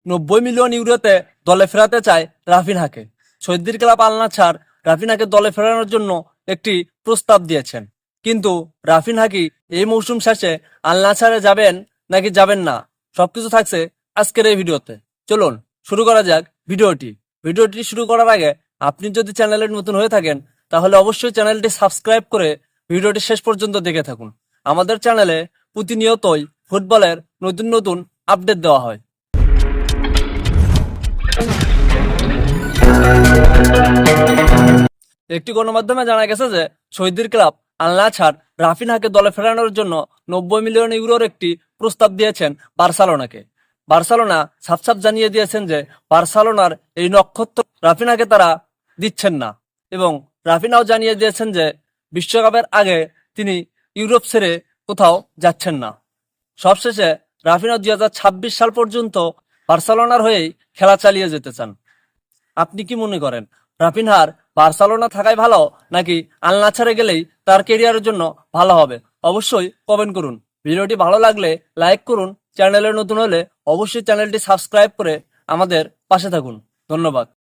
90 million ইউরোতে দলে ফেরাতে চায় রাফিনহাকে। সৌদির ক্লাব আল নাছর রাফিনহাকে দলে ফেরানোর জন্য একটি প্রস্তাব দিয়েছেন, কিন্তু রাফিনহা কি এই মৌসুম শেষে আল নাছরে যাবেন নাকি যাবেন না, সবকিছু থাকছে আজকের এই ভিডিওতে। চলুন শুরু করা যাক ভিডিওটি শুরু করার আগে আপনি যদি চ্যানেলে নতুন হয়ে থাকেন তাহলে অবশ্যই চ্যানেলটি সাবস্ক্রাইব করে ভিডিওটি শেষ পর্যন্ত দেখে থাকুন। আমাদের চ্যানেলে প্রতিনিয়তই ফুটবলের নতুন নতুন আপডেট দেওয়া হয়। একটি গণমাধ্যমে জানা গেছে যে সৌদির ক্লাব আল নাছর রাফিনহাকে দলে ফেরানোর জন্য 90 মিলিয়ন ইউরোর একটি প্রস্তাব দিয়েছেন বার্সেলোনাকে। বার্সেলোনা সাফ জানিয়ে দিয়েছেন যে বার্সেলোনার এই নক্ষত্র রাফিনহাকে তারা দিচ্ছেন না, এবং রাফিনহাও জানিয়ে দিয়েছেন যে বিশ্বকাপের আগে তিনি ইউরোপ ছেড়ে কোথাও যাচ্ছেন না। সবশেষে রাফিনহা 2026 সাল পর্যন্ত বার্সেলোনার হয়েই খেলা চালিয়ে যেতে চান। আপনি কি মনে করেন, রাফিনহার বার্সেলোনা থাকাই ভালো নাকি আল নাছরে গেলেই তার ক্যারিয়ারের জন্য ভালো হবে? অবশ্যই কমেন্ট করুন। ভিডিওটি ভালো লাগলে লাইক করুন। চ্যানেলে নতুন হলে অবশ্যই চ্যানেলটি সাবস্ক্রাইব করে আমাদের পাশে থাকুন। ধন্যবাদ।